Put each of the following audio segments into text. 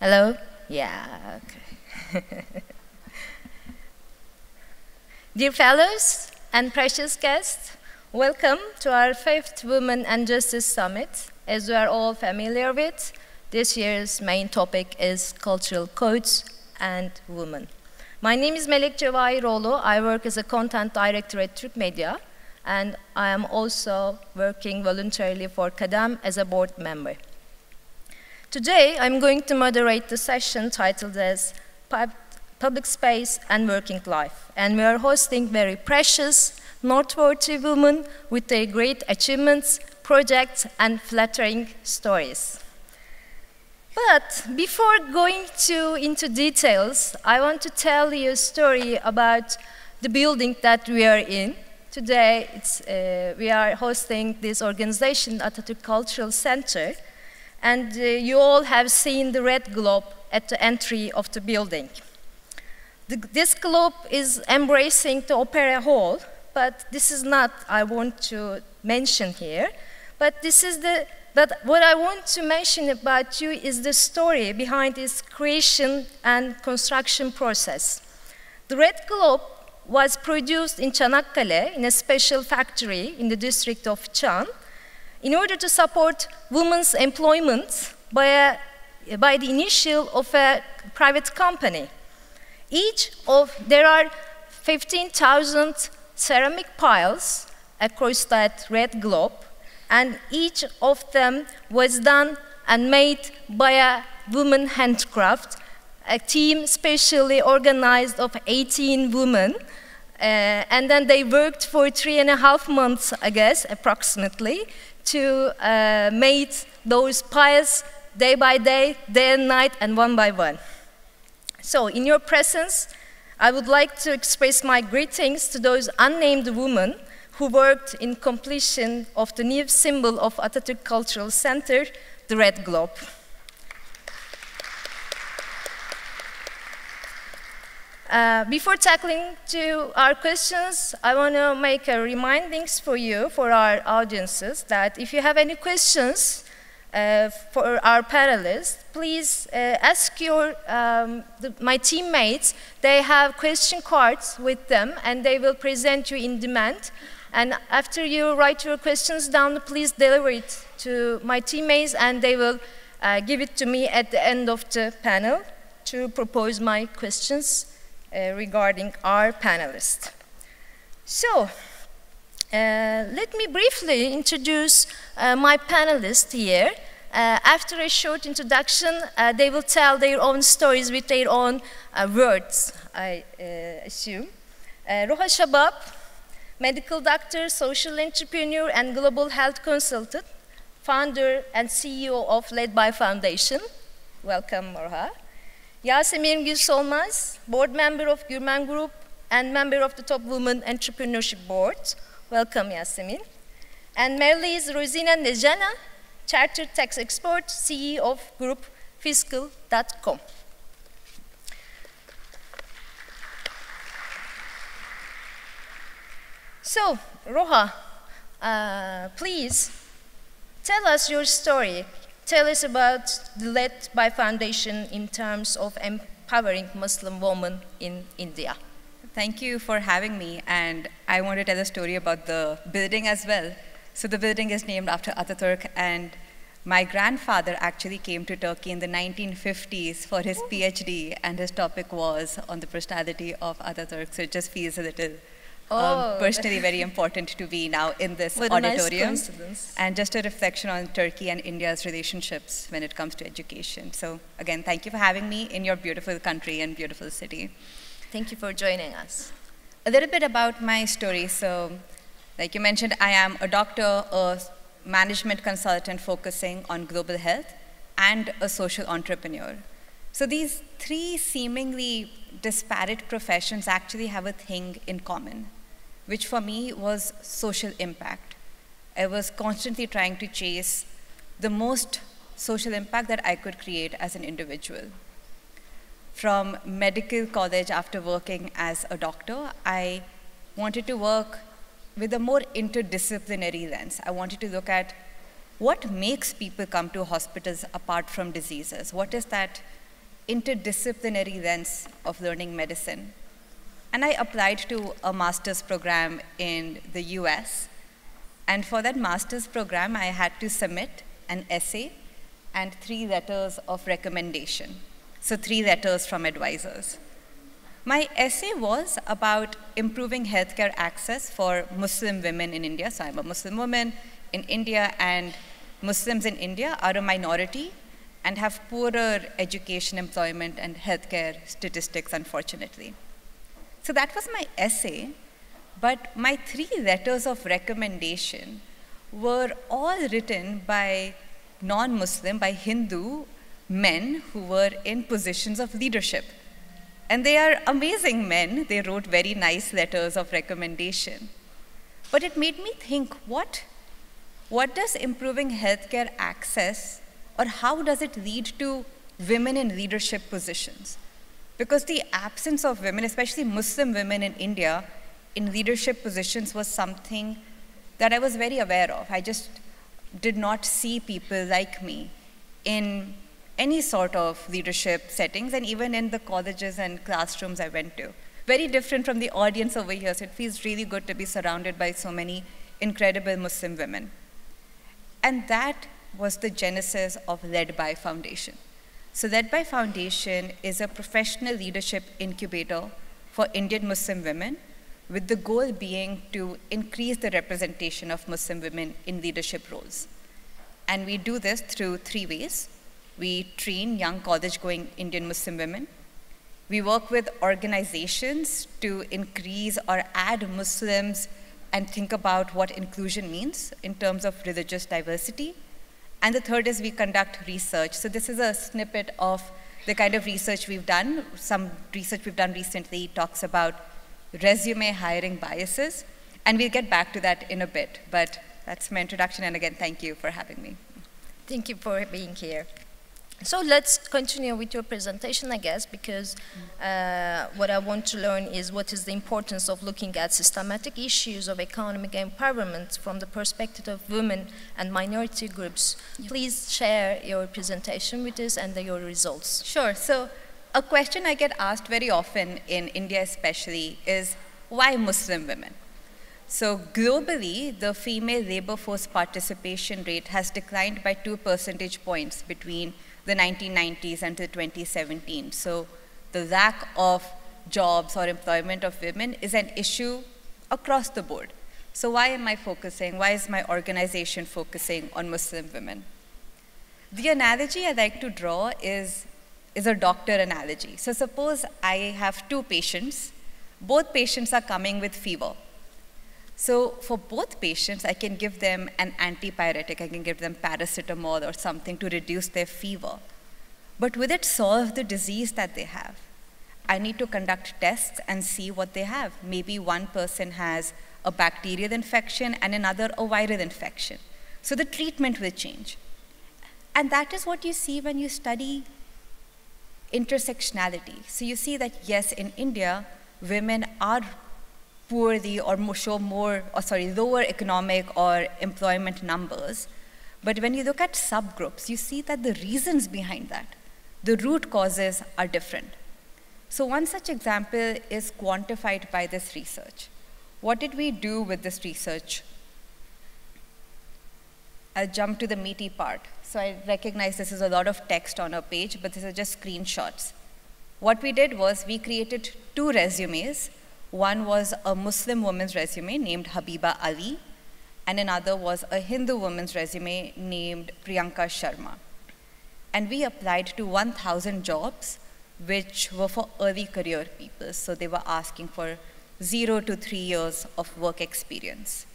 Hello? Yeah, okay. Dear fellows and precious guests, welcome to our 5th Women and Justice Summit. As we are all familiar with, this year's main topic is cultural codes and women. My name is Melek Cevahiroglu. I work as a content director at Türk Media, and I am also working voluntarily for KADEM as a board member. Today, I'm going to moderate the session titled as Public Space and Working Life. And we are hosting very precious, noteworthy women with their great achievements, projects, and flattering stories. But before going into details, I want to tell you a story about the building that we are in. Today, we are hosting this organization, Atatürk Cultural Center. And you all have seen the red globe at the entry of the building. This globe is embracing the Opera Hall, but this is not I want to mention here. But what I want to mention about you is the story behind this creation and construction process. The red globe was produced in Çanakkale in a special factory in the district of Çan, in order to support women's employment by the initial of a private company. There are 15,000 ceramic piles across that red globe, and each of them was done and made by a woman handcraft, a team specially organized of 18 women, and then they worked for 3.5 months, I guess, approximately, to make those piles day by day, day and night, and one by one. So in your presence, I would like to express my greetings to those unnamed women who worked in completion of the new symbol of Atatürk Cultural Center, the red globe. Before tackling to our questions, I want to make a remindings for you, for our audiences, that if you have any questions for our panelists, please ask my teammates. They have question cards with them, and they will present you in demand. And after you write your questions down, please deliver it to my teammates, and they will give it to me at the end of the panel to propose my questions regarding our panelists. So, let me briefly introduce my panelists here. After a short introduction, they will tell their own stories with their own words, I assume. Roha Shabab, medical doctor, social entrepreneur, and global health consultant, founder and CEO of Led by Foundation. Welcome, Roha. Yasemin Gülsolmaz, board member of Gürmen Group and member of the Top Women Entrepreneurship Board. Welcome, Yasemin. And Marlies Rosina Nejana, chartered tax expert, CEO of Group Fiscal.com. So, Roha, please tell us your story. Tell us about the Led by Foundation in terms of empowering Muslim women in India. Thank you for having me, and I want to tell a story about the building as well. So the building is named after Atatürk, and my grandfather actually came to Turkey in the 1950s for his PhD, and his topic was on the personality of Atatürk, so it just feels a little personally very important to be now in this auditorium. Nice coincidence. And just a reflection on Turkey and India's relationships when it comes to education. So again, thank you for having me in your beautiful country and beautiful city. Thank you for joining us. A little bit about my story. So like you mentioned, I am a doctor, a management consultant focusing on global health, and a social entrepreneur. So these three seemingly disparate professions actually have a thing in common, which for me was social impact. I was constantly trying to chase the most social impact that I could create as an individual. From medical college, after working as a doctor, I wanted to work with a more interdisciplinary lens. I wanted to look at what makes people come to hospitals apart from diseases. What is that interdisciplinary lens of learning medicine. And I applied to a master's program in the US. And for that master's program, I had to submit an essay and 3 letters of recommendation. So 3 letters from advisors. My essay was about improving healthcare access for Muslim women in India. So I'm a Muslim woman in India, and Muslims in India are a minority and have poorer education, employment, and healthcare statistics, unfortunately. So that was my essay, but my 3 letters of recommendation were all written by non-Muslim, by Hindu men who were in positions of leadership. And they are amazing men. They wrote very nice letters of recommendation. But it made me think, what does improving healthcare access, or how does it lead to women in leadership positions? Because the absence of women, especially Muslim women in India, in leadership positions was something that I was very aware of. I just did not see people like me in any sort of leadership settings, and even in the colleges and classrooms I went to. Very different from the audience over here, so it feels really good to be surrounded by so many incredible Muslim women. And that was the genesis of Led By Foundation. So Led By Foundation is a professional leadership incubator for Indian Muslim women, with the goal being to increase the representation of Muslim women in leadership roles. And we do this through 3 ways. We train young college-going Indian Muslim women. We work with organizations to increase or add Muslims and think about what inclusion means in terms of religious diversity. And the third is we conduct research. So this is a snippet of the kind of research we've done. Some research we've done recently talks about resume hiring biases. And we'll get back to that in a bit. But that's my introduction. And again, thank you for having me. Thank you for being here. So let's continue with your presentation, I guess, because what I want to learn is what is the importance of looking at systematic issues of economic empowerment from the perspective of women and minority groups. Yep. Please share your presentation with us and your results. Sure. So a question I get asked very often in India especially is, why Muslim women? So globally, the female labor force participation rate has declined by 2 percentage points between the 1990s until 2017. So the lack of jobs or employment of women is an issue across the board. So why am I focusing? Why is my organization focusing on Muslim women? The analogy I like to draw is a doctor analogy. So suppose I have 2 patients. Both patients are coming with fever. So for both patients, I can give them an antipyretic. I can give them paracetamol or something to reduce their fever. But will it solve the disease that they have? I need to conduct tests and see what they have. Maybe one person has a bacterial infection and another a viral infection. So the treatment will change. And that is what you see when you study intersectionality. So you see that, yes, in India, women are poorly or lower economic or employment numbers. But when you look at subgroups, you see that the reasons behind that, the root causes are different. So one such example is quantified by this research. What did we do with this research? I'll jump to the meaty part. So I recognize this is a lot of text on a page, but these are just screenshots. What we did was we created 2 resumes. One was a Muslim woman's resume named Habiba Ali, and another was a Hindu woman's resume named Priyanka Sharma. And we applied to 1,000 jobs, which were for early career people. So they were asking for 0 to 3 years of work experience.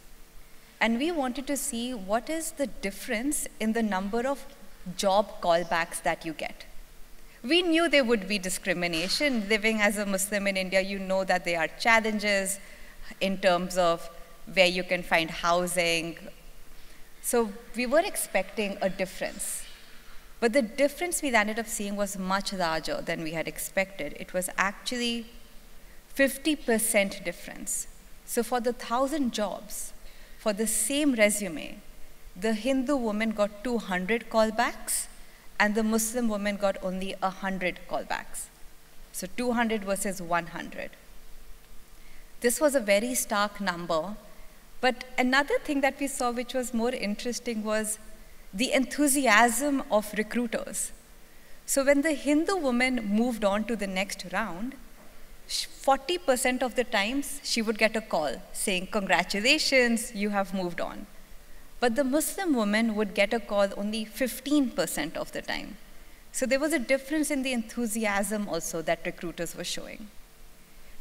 And we wanted to see what is the difference in the number of job callbacks that you get. We knew there would be discrimination. Living as a Muslim in India, you know that there are challenges in terms of where you can find housing. So we were expecting a difference. But the difference we ended up seeing was much larger than we had expected. It was actually 50% difference. So for the 1,000 jobs, for the same resume, the Hindu woman got 200 callbacks, and the Muslim women got only 100 callbacks. So 200 versus 100. This was a very stark number. But another thing that we saw which was more interesting was the enthusiasm of recruiters. So when the Hindu woman moved on to the next round, 40% of the times she would get a call saying, congratulations, you have moved on. But the Muslim woman would get a call only 15% of the time. So there was a difference in the enthusiasm also that recruiters were showing.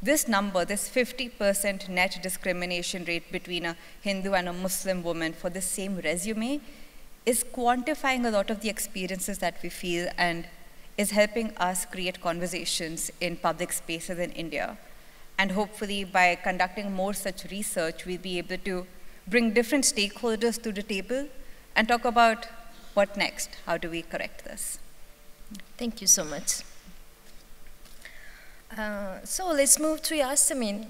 This number, this 50% net discrimination rate between a Hindu and a Muslim woman for the same resume is quantifying a lot of the experiences that we feel and is helping us create conversations in public spaces in India. And hopefully by conducting more such research, we'll be able to bring different stakeholders to the table and talk about what next, how do we correct this. Thank you so much. So let's move to Yasemin.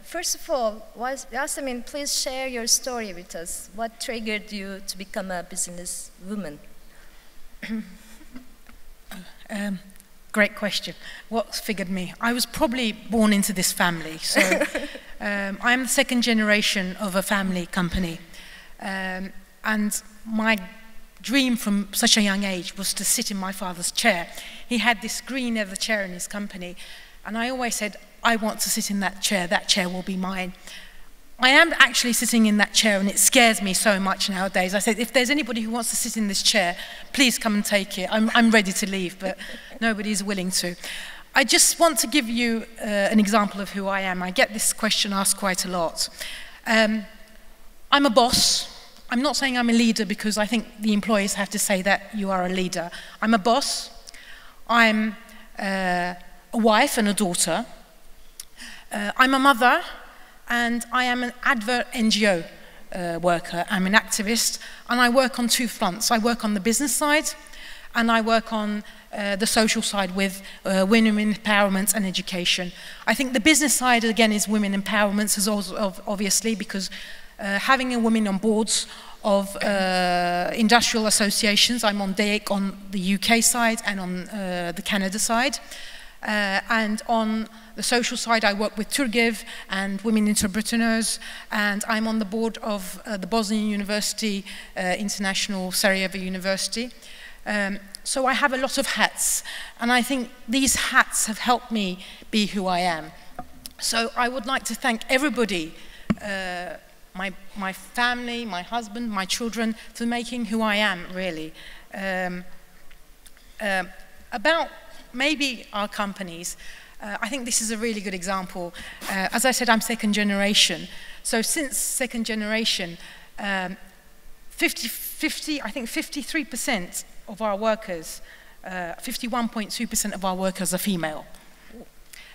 First of all, Yasemin, please share your story with us. What triggered you to become a business woman? Great question. What figured me? I was probably born into this family. So I'm the second generation of a family company. And my dream from such a young age was to sit in my father's chair. He had this green leather chair in his company. And I always said, I want to sit in that chair will be mine. I am actually sitting in that chair and it scares me so much nowadays. I said, if there's anybody who wants to sit in this chair, please come and take it. I'm ready to leave, but nobody's willing to. I just want to give you an example of who I am. I get this question asked quite a lot. I'm a boss. I'm not saying I'm a leader because I think the employees have to say that you are a leader. I'm a boss. I'm a wife and a daughter. I'm a mother. And I am an advert NGO worker. I'm an activist, and I work on two fronts. I work on the business side, and I work on the social side with women empowerment and education. I think the business side, again, is women empowerment, as also, obviously, because having a woman on boards of industrial associations, I'm on DAEC on the UK side and on the Canada side. And on the social side, I work with Turgev and Women Entrepreneurs, and I'm on the board of the Bosnian University, International Sarajevo University. So I have a lot of hats, and I think these hats have helped me be who I am. So I would like to thank everybody, my family, my husband, my children, for making who I am, really. About maybe our companies, I think this is a really good example. As I said, I'm second generation. So since second generation, I think 53% of our workers, 51.2% of our workers are female.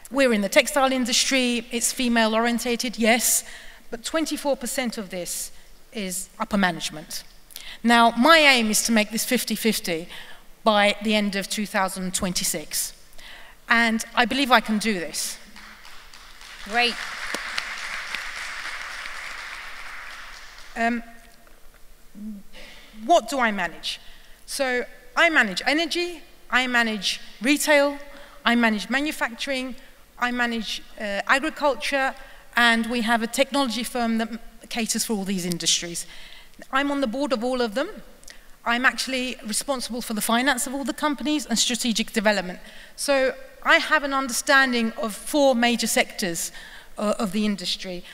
We're in the textile industry, it's female orientated, yes, but 24% of this is upper management. Now, my aim is to make this 50-50 by the end of 2026. And I believe I can do this. Great. What do I manage? So I manage energy, I manage retail, I manage manufacturing, I manage agriculture, and we have a technology firm that caters for all these industries. I'm on the board of all of them. I'm actually responsible for the finance of all the companies and strategic development. So I have an understanding of 4 major sectors of the industry.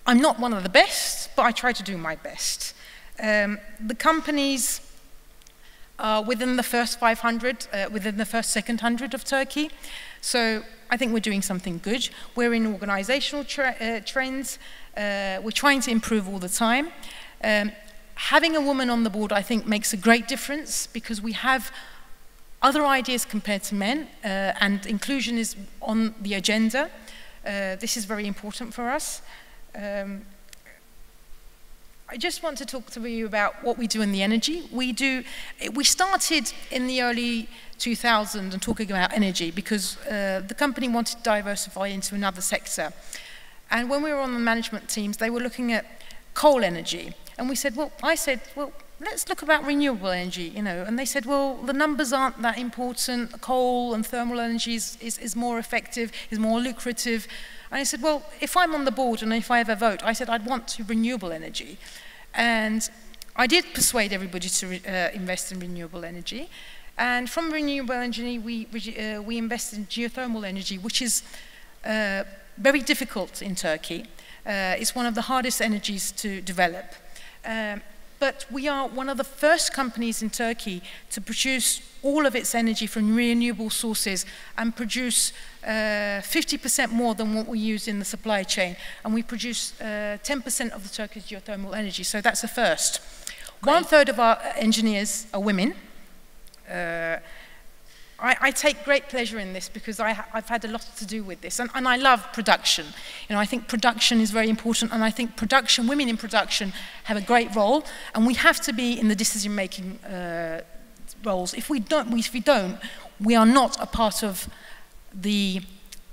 I'm not one of the best, but I try to do my best. The companies are within the first 500, within the first 200 of Turkey. So I think we're doing something good. We're in organizational trends. We're trying to improve all the time. Having a woman on the board, I think, makes a great difference because we have other ideas compared to men, and inclusion is on the agenda. This is very important for us. I just want to talk to you about what we do in the energy. We started in the early 2000s and talking about energy because the company wanted to diversify into another sector. And when we were on the management teams, they were looking at coal energy. And we said, well, let's look about renewable energy, you know. And they said, well, the numbers aren't that important. Coal and thermal energy is more effective, is more lucrative. And I said, well, if I'm on the board and if I ever vote, I said I'd want renewable energy. And I did persuade everybody to invest in renewable energy. And from renewable energy, we invested in geothermal energy, which is very difficult in Turkey. It's one of the hardest energies to develop. But we are one of the first companies in Turkey to produce all of its energy from renewable sources and produce 50% more than what we use in the supply chain. And we produce 10% of the Turkish geothermal energy, so that's a first. Great. 1/3 of our engineers are women. I take great pleasure in this because I've had a lot to do with this, and I love production. You know, I think production is very important, and I think production, women in production have a great role, and we have to be in the decision-making roles. If we don't, we are not a part of the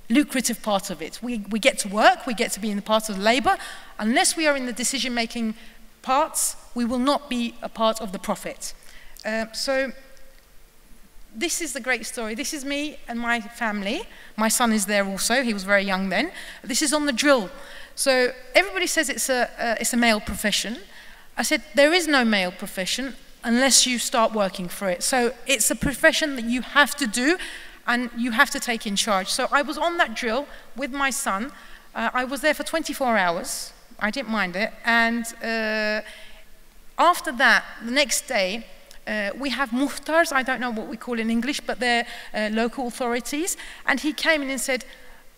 lucrative part of it. We get to work, we get to be in the part of labor. Unless we are in the decision-making parts, we will not be a part of the profit. So this is the great story. This is me and my family. My son is there also. He was very young then. This is on the drill. So everybody says it's a male profession. I said, there is no male profession unless you start working for it. So it's a profession that you have to do and you have to take in charge. So I was on that drill with my son. I was there for 24 hours. I didn't mind it. And after that, the next day, we have muhtars, I don't know what we call in English, but they're local authorities. And he came in and said,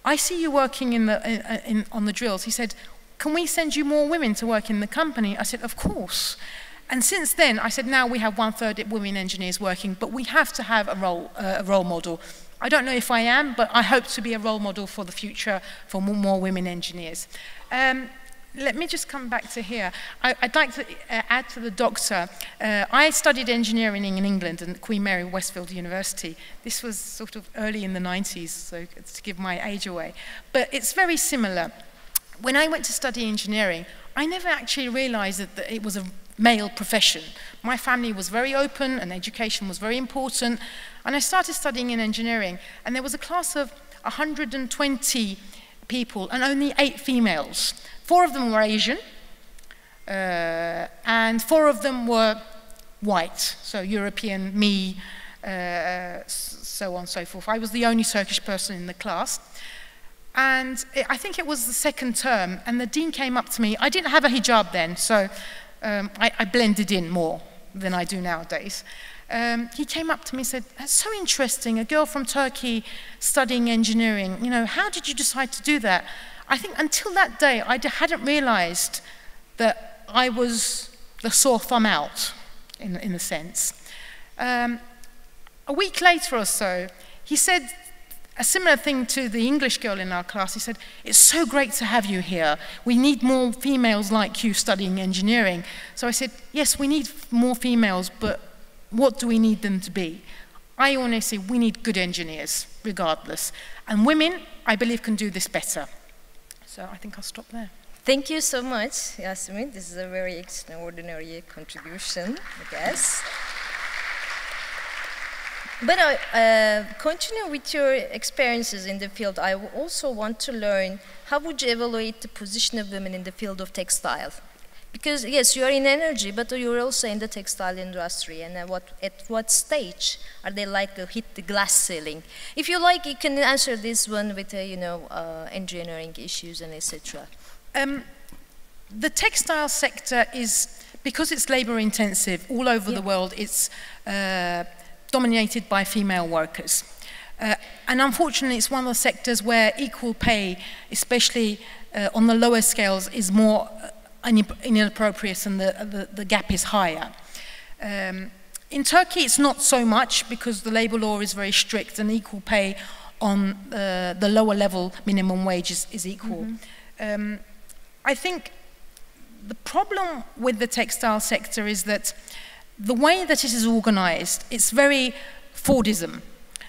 I see you working on the drills. He said, can we send you more women to work in the company? I said, of course. And since then, I said, now we have 1/3 women engineers working, but we have to have a role model. I don't know if I am, but I hope to be a role model for the future for more women engineers. Let me just come back to here. I'd like to add to the doctor. I studied engineering in England at Queen Mary Westfield University. This was sort of early in the 90s, so to give my age away. But it's very similar. When I went to study engineering, I never actually realized that it was a male profession. My family was very open and education was very important. And I started studying in engineering, and there was a class of 120 people and only 8 females. 4 of them were Asian, and 4 of them were white, so European, me, so on and so forth. I was the only Turkish person in the class. And I think it was the second term, and the dean came up to me. I didn't have a hijab then, so I blended in more than I do nowadays. He came up to me and said, that's so interesting, a girl from Turkey studying engineering. You know, how did you decide to do that? I think until that day, I hadn't realized that I was the sore thumb out, in a sense. A week later or so, he said a similar thing to the English girl in our class. He said, it's so great to have you here. We need more females like you studying engineering. So I said, yes, we need more females, but what do we need them to be? I always say we need good engineers, regardless. And women, I believe, can do this better. So I think I'll stop there. Thank you so much, Yasmin. This is a very extraordinary contribution, I guess. But continue with your experiences in the field. I also want to learn, how would you evaluate the position of women in the field of textile? Because yes, you are in energy, but you're also in the textile industry. And at what stage are they likely to hit the glass ceiling? If you like, you can answer this one with engineering issues and etc. The textile sector is, because it's labor intensive all over the world, it's dominated by female workers. And unfortunately, it's one of the sectors where equal pay, especially on the lower scales, is more inappropriate, and the gap is higher. In Turkey, it's not so much because the labor law is very strict, and equal pay on the lower level minimum wage is equal. Mm-hmm. I think the problem with the textile sector is that the way that it is organized, it's very Fordism.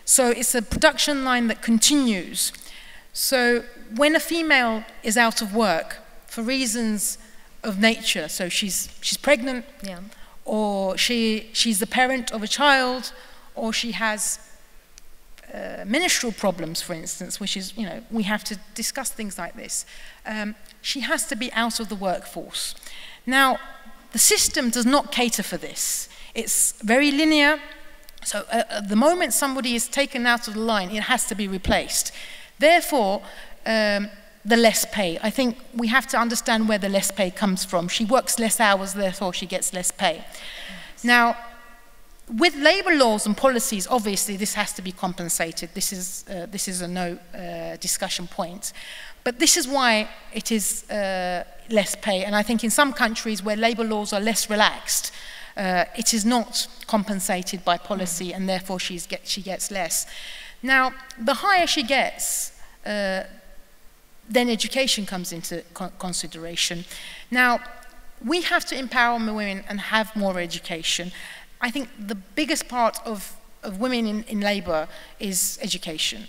So it's a production line that continues. So when a female is out of work for reasons of nature, so she's pregnant, or she's the parent of a child, or she has menstrual problems, for instance, which is, you know, we have to discuss things like this. She has to be out of the workforce. Now, the system does not cater for this. It's very linear. So at the moment somebody is taken out of the line, it has to be replaced. Therefore, the less pay. I think we have to understand where the less pay comes from. She works less hours, therefore she gets less pay. Now, with labor laws and policies, obviously this has to be compensated. This is a no discussion point. But this is why it is less pay. And I think in some countries where labor laws are less relaxed, it is not compensated by policy, and therefore she gets less. Now, the higher she gets, then education comes into consideration. Now, we have to empower women and have more education. I think the biggest part of women in labor is education.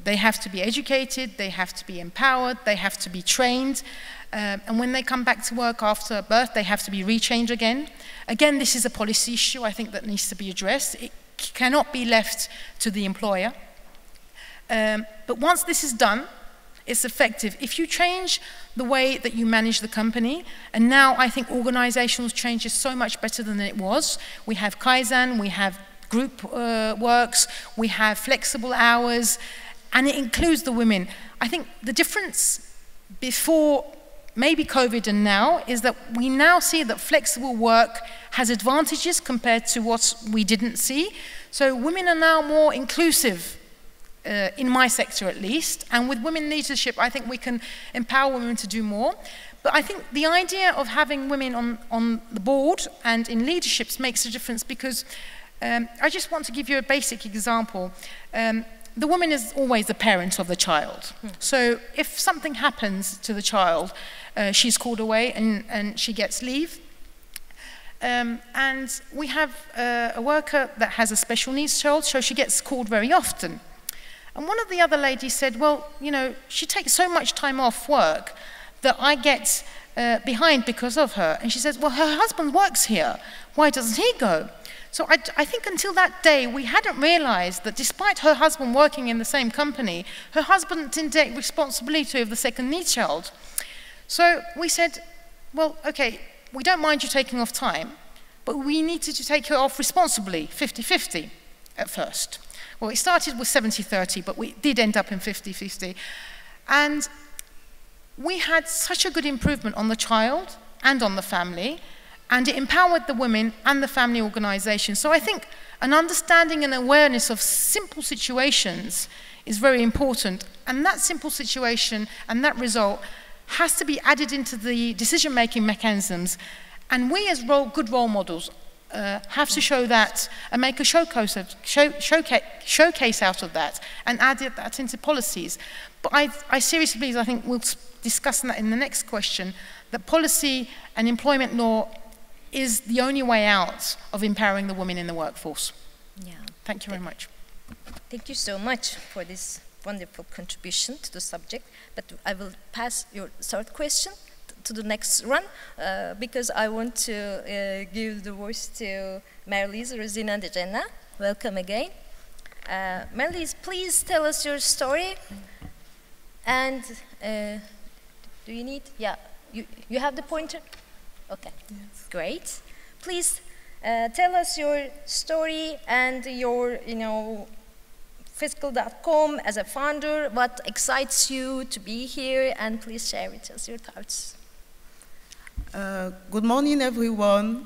They have to be educated, they have to be empowered, they have to be trained, and when they come back to work after birth, they have to be retrained again. Again, this is a policy issue, I think, that needs to be addressed. It cannot be left to the employer. But once this is done, it's effective. If you change the way that you manage the company, and now I think organizational change is so much better than it was. We have Kaizen, we have group works, we have flexible hours, and it includes the women. I think the difference before maybe COVID and now is that we now see that flexible work has advantages compared to what we didn't see. So women are now more inclusive, in my sector at least, and with women leadership I think we can empower women to do more. But I think the idea of having women on the board and in leaderships makes a difference, because I just want to give you a basic example. The woman is always the parent of the child. So if something happens to the child, she's called away and she gets leave. And we have a worker that has a special needs child, so she gets called very often. And one of the other ladies said, well, you know, she takes so much time off work that I get behind because of her. And she says, well, her husband works here. Why doesn't he go? So I think until that day, we hadn't realized that despite her husband working in the same company, her husband didn't take responsibility of the second needs child. So we said, well, okay, we don't mind you taking off time, but we needed to take her off responsibly, 50-50 at first. Well, it started with 70-30, but we did end up in 50-50. And we had such a good improvement on the child and on the family, and it empowered the women and the family organization. So I think an understanding and awareness of simple situations is very important, and that simple situation and that result has to be added into the decision-making mechanisms, and we as good role models have to show that and make a showcase out of that and add that into policies. But I seriously believe, I think we'll discuss that in the next question, that policy and employment law is the only way out of empowering the women in the workforce. Yeah. Thank you very much. Thank you so much for this wonderful contribution to the subject. But I will pass your third question to the next run, because I want to give the voice to Marlies Rosina de Jenna. Welcome again. Marlies, please tell us your story. And do you need, yeah, you have the pointer? Okay, yes. Great. Please tell us your story and your, Fiscal.com as a founder, what excites you to be here, and please share with us your thoughts. Good morning, everyone.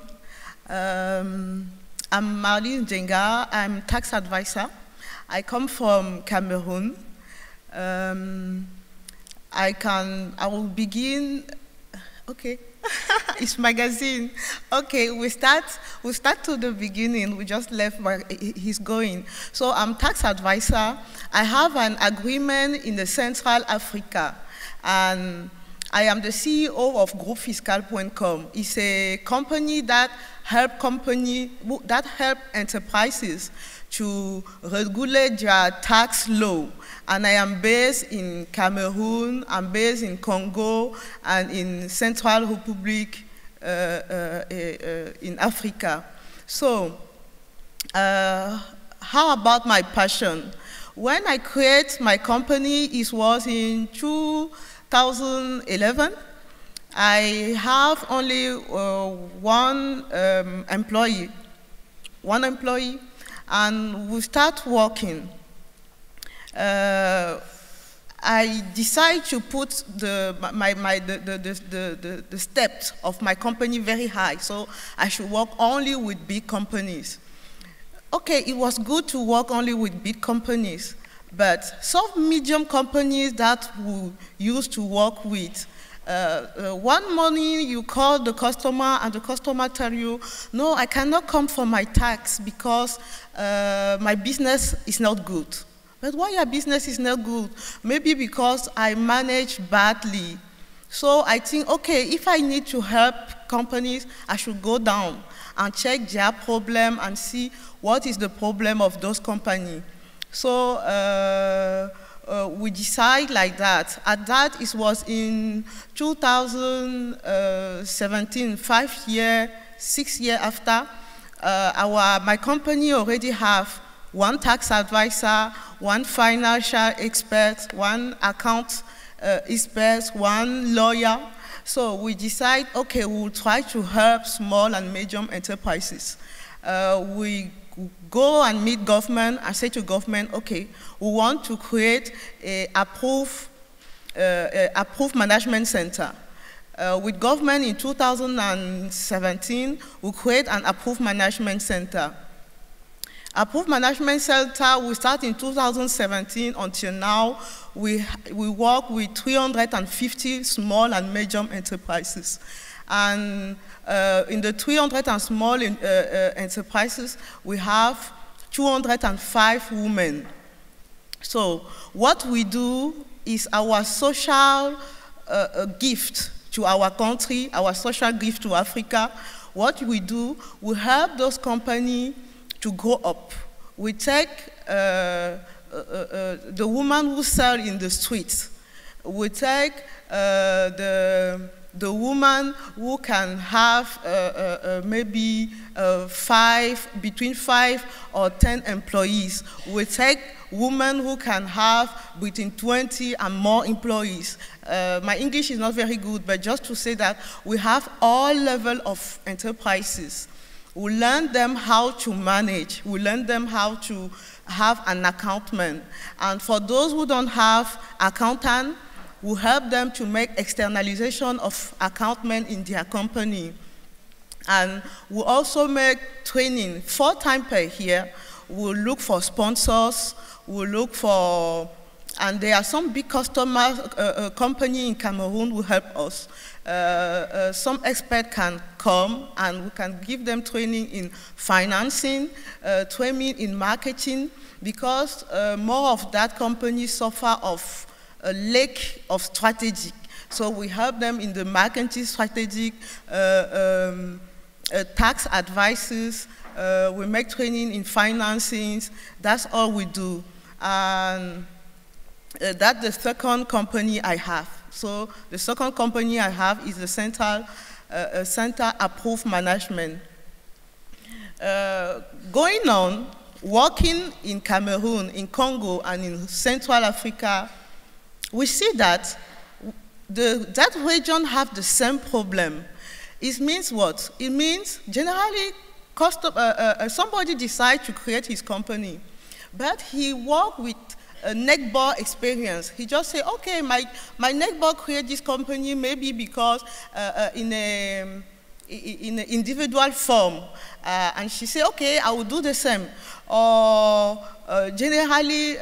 I'm Marlies Njenga. I'm tax advisor. I come from Cameroon. I will begin. Okay, it's magazine. Okay, we start to the beginning. We just left where he's going. So I'm tax advisor. I have an agreement in the Central Africa, and I am the CEO of GroupeFiscal.com. It's a company that help enterprises to regulate their tax law. And I am based in Cameroon, I'm based in Congo, and in Central Republic in Africa. So, how about my passion? When I create my company, it was in 2011. I have only one employee, and we start working. I decide to put the steps of my company very high, so I should work only with big companies. Okay, it was good to work only with big companies, but some medium companies that we used to work with, one morning you call the customer and the customer tell you, no, I cannot come for my tax because my business is not good. But why your business is not good? Maybe because I manage badly. So I think, okay, if I need to help companies, I should go down and check their problem and see what is the problem of those companies. So we decide like that. At that, it was in 2017, 6 years after, my company already have one tax advisor, one financial expert, one account expert, one lawyer. So we decide, okay, we'll try to help small and medium enterprises. We go and meet government and say to government, okay, we want to create a approved management center. With government in 2017, we create an approved management center. Approved Management Center, we start in 2017 until now. We work with 350 small and medium enterprises. And in the 300 and small enterprises, we have 205 women. So what we do is our social gift to our country, our social gift to Africa. What we do, we help those companies to grow up. We take the woman who sell in the streets. We take the woman who can have maybe between 5 or 10 employees. We take women who can have between 20 and more employees. My English is not very good, but just to say that we have all levels of enterprises. We learn them how to manage. We learn them how to have an accountant. And for those who don't have accountant, we help them to make externalization of accountant in their company. And we also make training 4 times per year. We look for sponsors. We look for, and there are some big customer company in Cameroon who help us. Some experts can come and we can give them training in financing, training in marketing, because more of that company suffer of a lack of strategy. So we help them in the marketing strategic, tax advices, we make training in financing. That's all we do. And that's the second company I have. So the second company I have is the Center Approved Management. Going on, working in Cameroon, in Congo, and in Central Africa, we see that that region have the same problem. It means what? It means generally somebody decides to create his company, but he work with a neighbor experience. He just say, okay, my neighbor create this company maybe because in an individual form, and she say, okay, I will do the same. Or generally,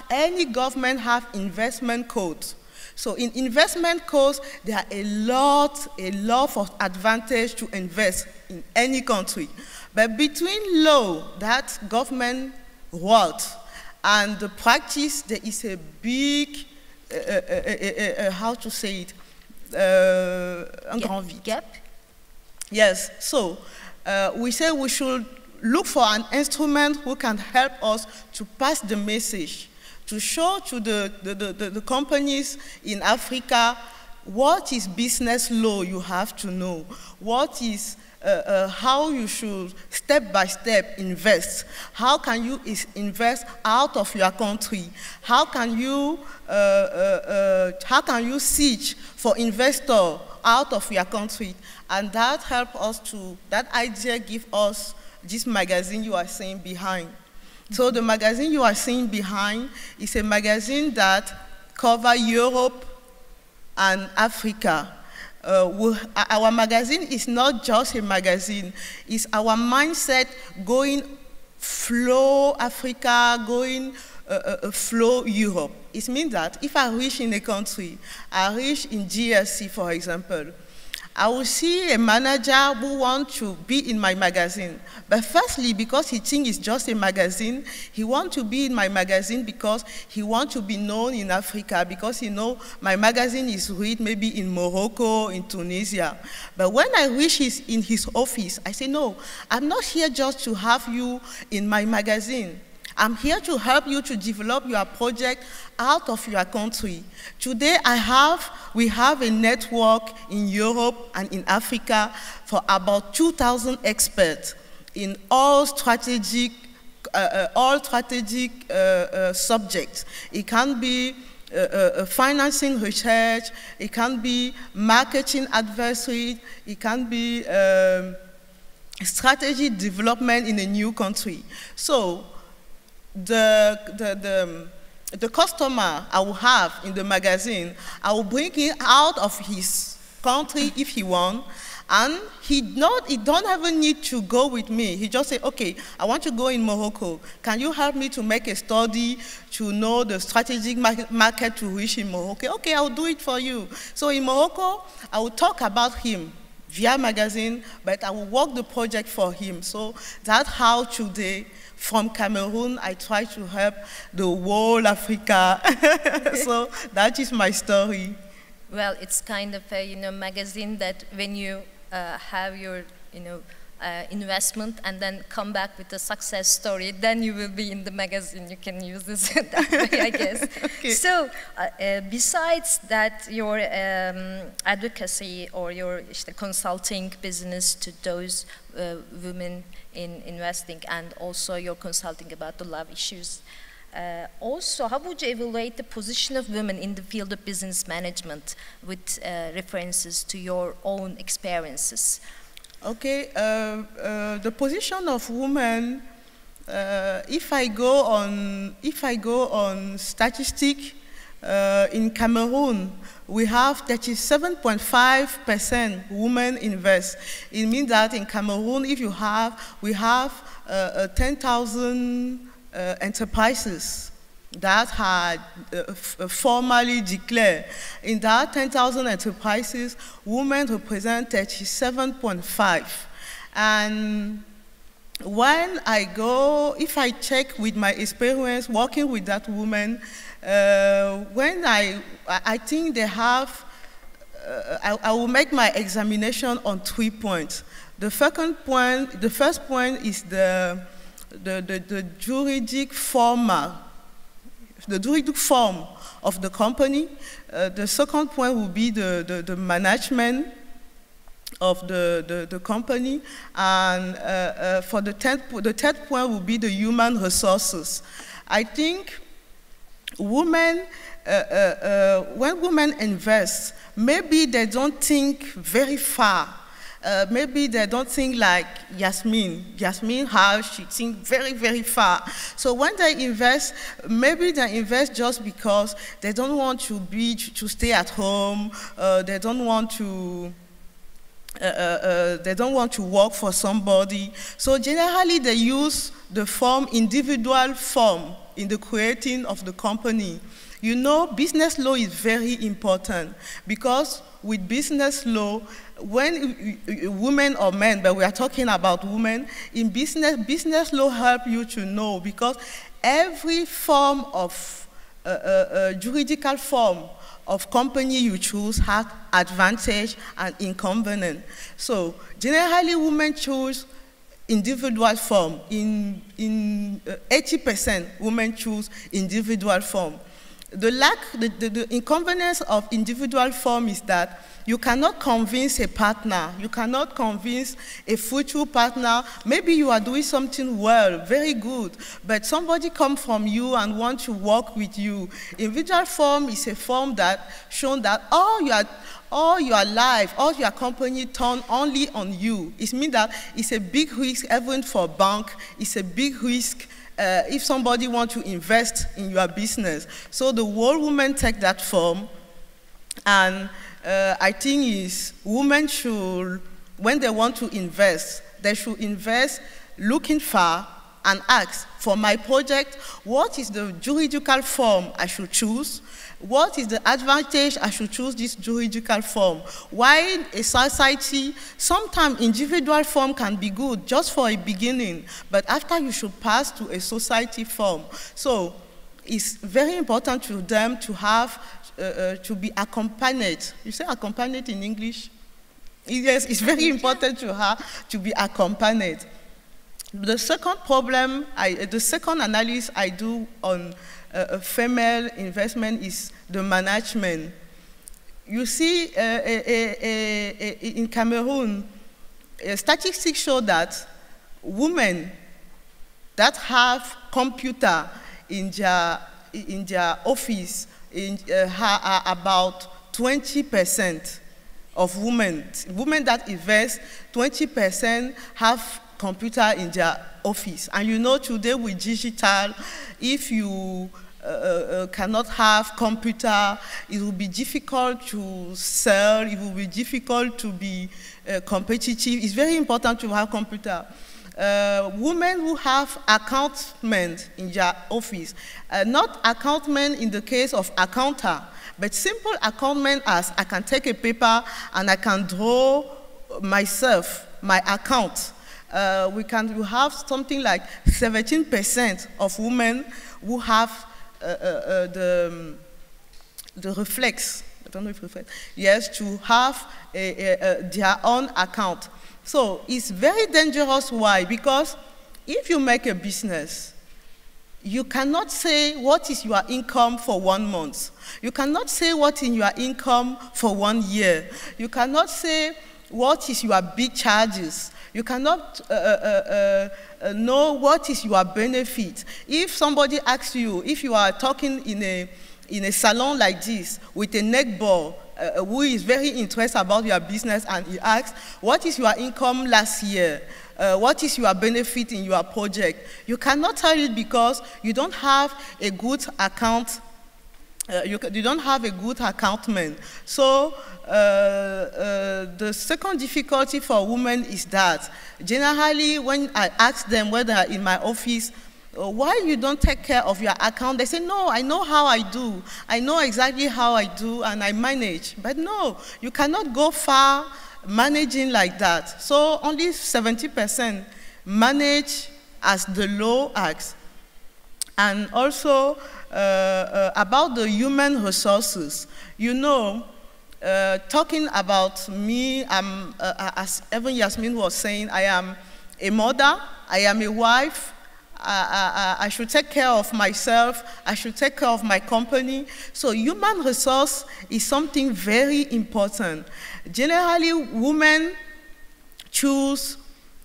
any government have investment codes. So in investment codes, there are a lot of advantage to invest in any country. But between law that government wrote and the practice, there is a big, how to say it, gap? Yes, so we say we should look for an instrument who can help us to pass the message, to show to the companies in Africa what is business law you have to know, what is how you should step by step invest, how can you invest out of your country, how can you search for investor out of your country, and that help us to, that idea give us this magazine you are seeing behind. So the magazine you are seeing behind is a magazine that covers Europe and Africa. Our magazine is not just a magazine, it's our mindset going flow Africa, going flow Europe. It means that if I reach in a country, I reach in GSC, for example, I will see a manager who wants to be in my magazine. But firstly, because he thinks it's just a magazine, he wants to be in my magazine because he wants to be known in Africa, because he knows my magazine is read maybe in Morocco, in Tunisia. But when I reach in his office, I say, no, I'm not here just to have you in my magazine. I'm here to help you to develop your project out of your country. Today, we have a network in Europe and in Africa for about 2,000 experts in all strategic subjects. It can be financing research, it can be marketing advisory, it can be strategy development in a new country. So, the customer I will have in the magazine, I will bring him out of his country if he wants, and he don't even need to go with me. He just say, okay, I want to go in Morocco. Can you help me to make a study to know the strategic market to reach in Morocco? Okay, I'll do it for you. So in Morocco, I will talk about him via magazine, but I will work the project for him. So that's how today, from Cameroon, I try to help the whole Africa. So that is my story. Well, it's kind of a magazine that when you have your investment and then come back with a success story, then you will be in the magazine. You can use this that way, I guess. Okay. So besides that, your advocacy or your consulting business to those women in investing, and also your consulting about the love issues, also, how would you evaluate the position of women in the field of business management with references to your own experiences? Okay, the position of women, if I go on statistic, in Cameroon, we have 37.5% women invest. It means that in Cameroon, we have 10,000 enterprises that had formally declared. In that 10,000 enterprises, women represent 37.5. And when if I check with my experience working with that woman, I think they have, I will make my examination on 3 points. The first point is the juridic form of the company. The second point will be the management of the company, and for the third point will be the human resources. I think women, when women invest, maybe they don't think very far. Maybe they don't think like Yasmin, how she thinks very, very far. So when they invest, maybe they invest just because they don't want to stay at home, they don't want to work for somebody. So generally they use the individual form in the creating of the company. You know, business law is very important, because with business law, when women or men, but we are talking about women, in business law help you to know, because every form of juridical form of company you choose has advantage and inconvenience. So generally women choose individual form. In 80% women choose individual form. the inconvenience of individual firm is that you cannot convince a partner, you cannot convince a future partner. Maybe you are doing something well, very good, but somebody comes from you and wants to work with you. Individual firm is a firm that shows that all your life, all your company turn only on you. It means that it's a big risk even for a bank, it's a big risk if somebody wants to invest in your business. So the whole women take that form, and I think women should, when they want to invest, they should invest looking far and ask, for my project, what is the juridical form I should choose? What is the advantage I should choose this juridical form? While a society, sometimes individual form can be good just for a beginning, but after you should pass to a society form. So it's very important to them to have, to be accompanied. You say accompanied in English? Yes, it's very important to have to be accompanied. The second problem, the second analysis I do on female investment is the management. You see, in Cameroon, statistics show that women that have computer in their office are about 20% of women. Women that invest, 20% have computer in their office. And you know today with digital, if you cannot have computer, it will be difficult to sell, it will be difficult to be competitive. It's very important to have computer. Women who have accountment in their office, not accountment in the case of accountant, but simple accountment as I can take a paper and I can draw myself, my account. We have something like 17% of women who have the reflex, I don't know if reflex, yes, to have their own account. So it's very dangerous. Why? Because if you make a business, you cannot say what is your income for 1 month. You cannot say what is your income for 1 year. You cannot say what is your big charges. You cannot know what is your benefit. If somebody asks you, if you are talking in a salon like this with a neighbor who is very interested about your business, and he asks, what is your income last year? What is your benefit in your project? You cannot tell it because you don't have a good account. You don't have a good accountment. So the second difficulty for women is that generally when I ask them whether in my office, why you don't take care of your account, they say, no, I know how I do. I know exactly how I do and I manage. But no, you cannot go far managing like that. So only 70% manage as the law asks. And also about the human resources, you know, talking about me, as even Yasmin was saying, I am a mother, I am a wife, I should take care of myself, I should take care of my company. So human resource is something very important. Generally, women choose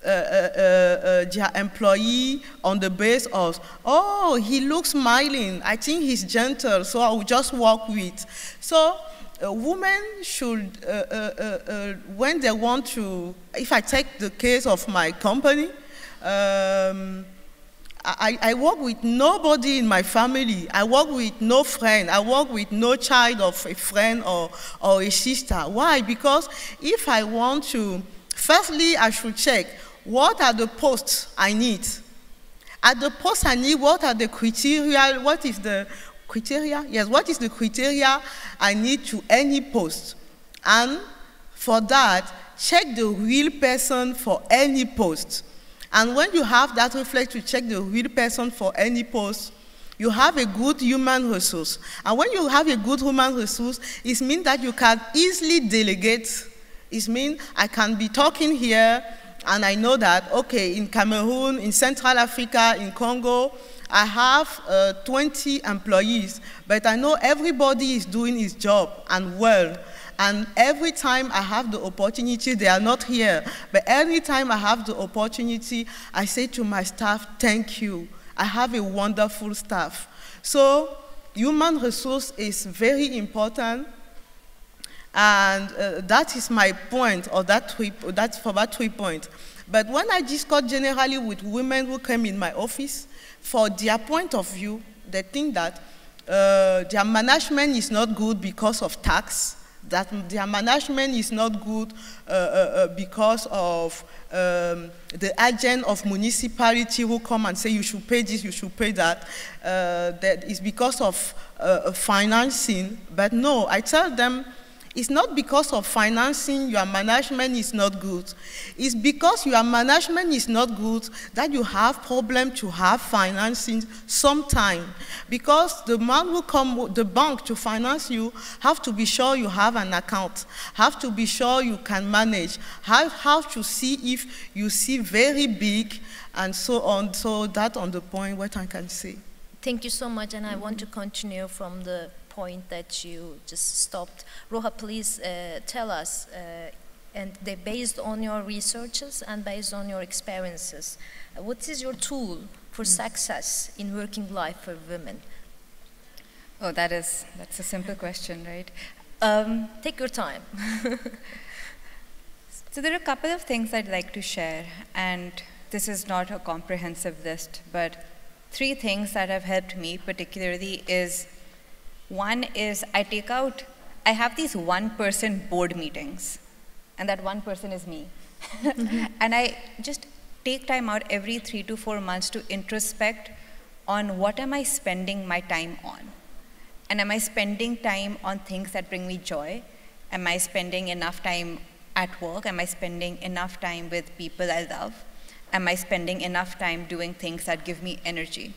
their employee on the basis of, oh, he looks smiling, I think he's gentle, so I will just work with. So women should, when they want to, if I take the case of my company, I work with nobody in my family. I work with no friend. I work with no child of a friend or a sister. Why? Because if I want to, firstly, I should check what are the posts I need. At the post I need, what are the criteria? What is the criteria? Yes, what is the criteria I need to any post? And for that, check the real person for any post. And when you have that reflex to check the real person for any post, you have a good human resource. And when you have a good human resource, it means that you can easily delegate. It means I can be talking here, and I know that, okay, in Cameroon, in Central Africa, in Congo, I have 20 employees, but I know everybody is doing his job and well. And every time I have the opportunity, they are not here, but every time I have the opportunity, I say to my staff, thank you. I have a wonderful staff. So human resource is very important, and that is my point, or that's for that 3 points. But when I discuss generally with women who come in my office, for their point of view, they think that their management is not good because of tax, that their management is not good because of the agent of municipality who come and say you should pay this, you should pay that. That is because of financing. But no, I tell them it's not because of financing your management is not good. It's because your management is not good that you have problem to have financing sometime. Because the man who come, the bank to finance you, have to be sure you have an account, have to be sure you can manage, have to see if you see very big and so on. So that on the point what I can say. Thank you so much, and I want to continue from the point that you just stopped. Roha, please tell us, and based on your researches and based on your experiences, what is your tool for success in working life for women? Oh, that's a simple question, right? Take your time. So there are a couple of things I'd like to share, and this is not a comprehensive list, but 3 things that have helped me particularly is, one is I have these one-person board meetings, and that one person is me. And I just take time out every 3 to 4 months to introspect on what am I spending my time on. And am I spending time on things that bring me joy? Am I spending enough time at work? Am I spending enough time with people I love? Am I spending enough time doing things that give me energy?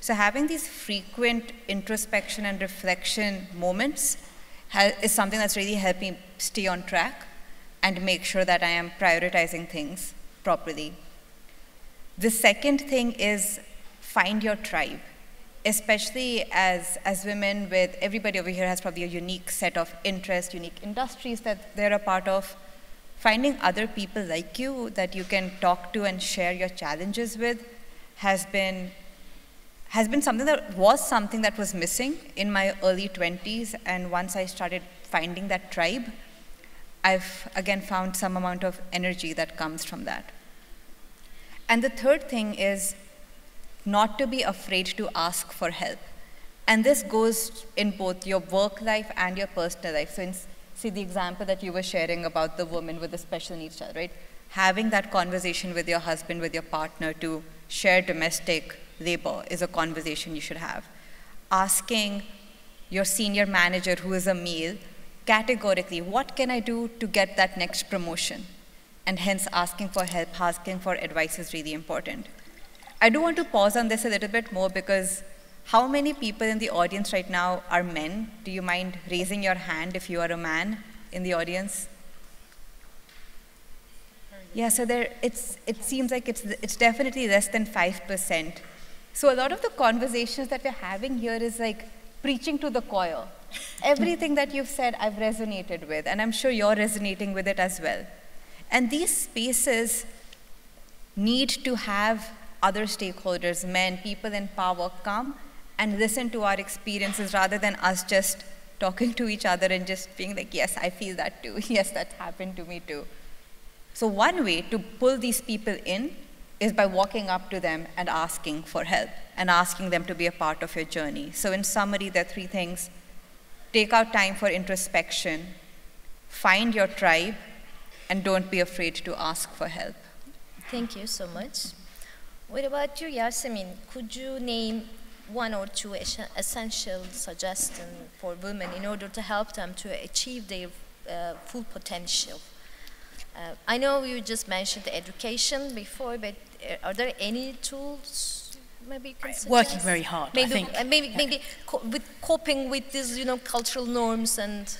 So having these frequent introspection and reflection moments is something that's really helped me stay on track and make sure that I am prioritizing things properly. The second thing is find your tribe, especially as women. With everybody over here has probably a unique set of interests, unique industries that they're a part of. Finding other people like you that you can talk to and share your challenges with has been something that was missing in my early 20s, and once I started finding that tribe, I've again found some amount of energy that comes from that. And the third thing is not to be afraid to ask for help. And this goes in both your work life and your personal life. So see the example that you were sharing about the woman with the special needs child, right? Having that conversation with your husband, with your partner to share domestic labor is a conversation you should have. Asking your senior manager, who is a male, categorically, what can I do to get that next promotion? And hence asking for help, asking for advice is really important. I do want to pause on this a little bit more, because how many people in the audience right now are men? Do you mind raising your hand if you are a man in the audience? Yeah, so it seems like it's definitely less than 5%. So a lot of the conversations that we're having here is like preaching to the choir. Everything that you've said, I've resonated with, and I'm sure you're resonating with it as well. And these spaces need to have other stakeholders, men, people in power, come and listen to our experiences rather than us just talking to each other and just being like, yes, I feel that too. Yes, that happened to me too. So one way to pull these people in is by walking up to them and asking for help and asking them to be a part of your journey. So in summary, there are 3 things. Take out time for introspection, find your tribe, and don't be afraid to ask for help. Thank you so much. What about you, Yasemin? Could you name 1 or 2 essential suggestions for women in order to help them to achieve their full potential? I know you just mentioned education before, but are there any tools maybe you can suggest? Working very hard, maybe, I think. Maybe with coping with these, cultural norms and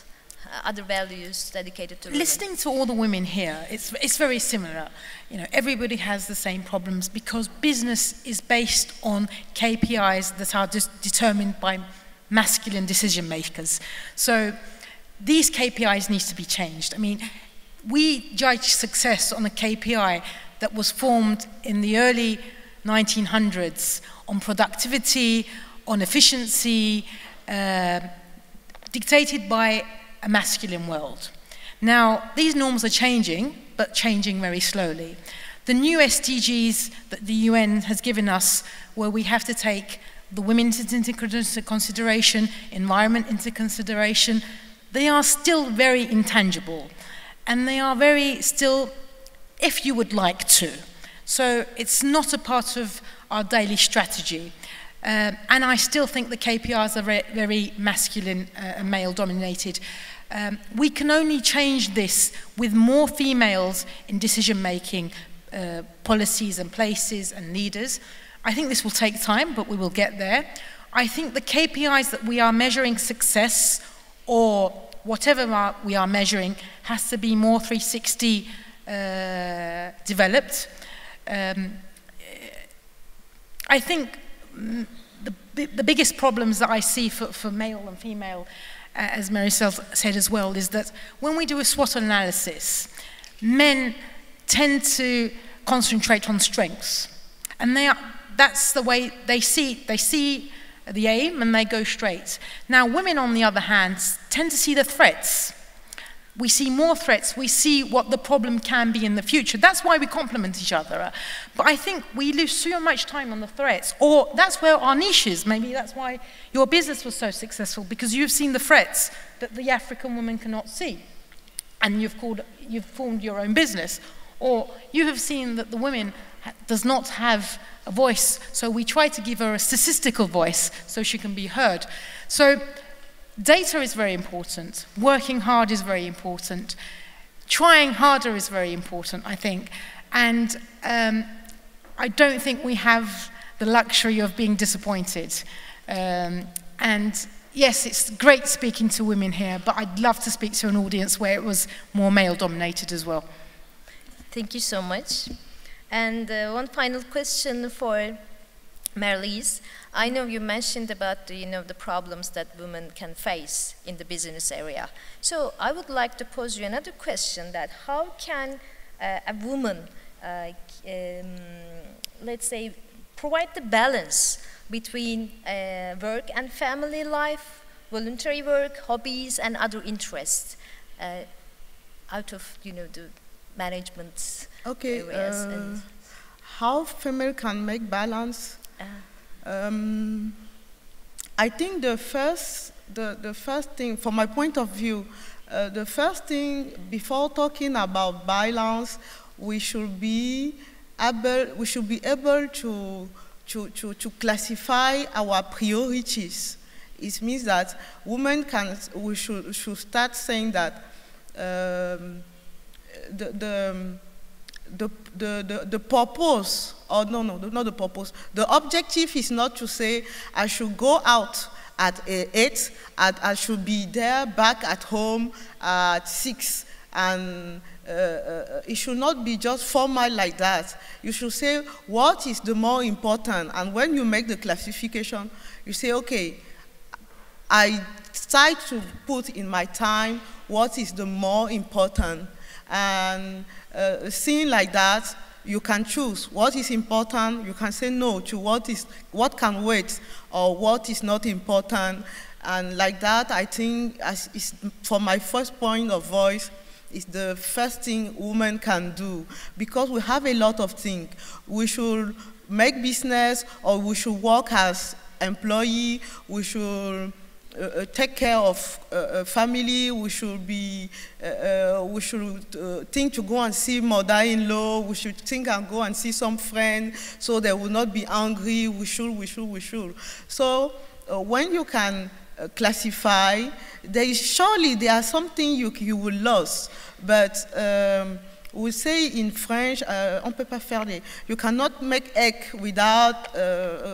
other values dedicated to women? Listening to all the women here, it's very similar. You know, everybody has the same problems because business is based on KPIs that are determined by masculine decision makers. So these KPIs need to be changed. I mean, we judge success on a KPI that was formed in the early 1900s on productivity, on efficiency, dictated by a masculine world. Now, these norms are changing, but changing very slowly. The new SDGs that the UN has given us, where we have to take the women into consideration, environment into consideration, they are still very intangible. And they are very still, if you would like to. So it's not a part of our daily strategy. And I still think the KPIs are very, very masculine and male-dominated. We can only change this with more females in decision-making policies and places and leaders. I think this will take time, but we will get there. I think the KPIs that we are measuring success, or whatever we are measuring, has to be more 360 developed. I think the biggest problems that I see for male and female, as Marisol said as well, is that when we do a SWOT analysis, men tend to concentrate on strengths. And that's the way they see the aim and they go straight. Now, women, on the other hand, tend to see the threats. We see more threats. We see what the problem can be in the future. That's why we complement each other. But I think we lose so much time on the threats. Or that's where our niche is. Maybe that's why your business was so successful, because you've seen the threats that the African woman cannot see. And you've formed your own business. Or you have seen that the woman does not have a voice, so we try to give her a statistical voice so she can be heard. So data is very important. Working hard is very important. Trying harder is very important, I think. And I don't think we have the luxury of being disappointed. And yes, it's great speaking to women here, but I'd love to speak to an audience where it was more male-dominated as well. Thank you so much. And one final question for Marlies. I know you mentioned about the problems that women can face in the business area. So I would like to pose you another question: that how can a woman, let's say, provide the balance between work and family life, voluntary work, hobbies, and other interests out of the management areas? How female can make balance? I think the first thing, from my point of view, the first thing before talking about balance, we should be able to classify our priorities. It means that we should start saying that the purpose, or not the purpose, the objective is not to say I should go out at 8, I should be there back at home at 6, and it should not be just formal like that. You should say what is the more important, and when you make the classification, you say, okay, I try to put in my time what is the more important, and seeing like that, you can choose what is important. You can say no to what can wait, or what is not important. And like that, I think, from my first point of voice, is the first thing women can do, because we have a lot of things. We should make business, or we should work as employee. We should take care of family. We should think to go and see mother-in-law. We should think and go and see some friend, so they will not be angry. We should. So when you can classify, surely there are something you will lose. But we say in French, on peut pas faire les, you cannot make egg without,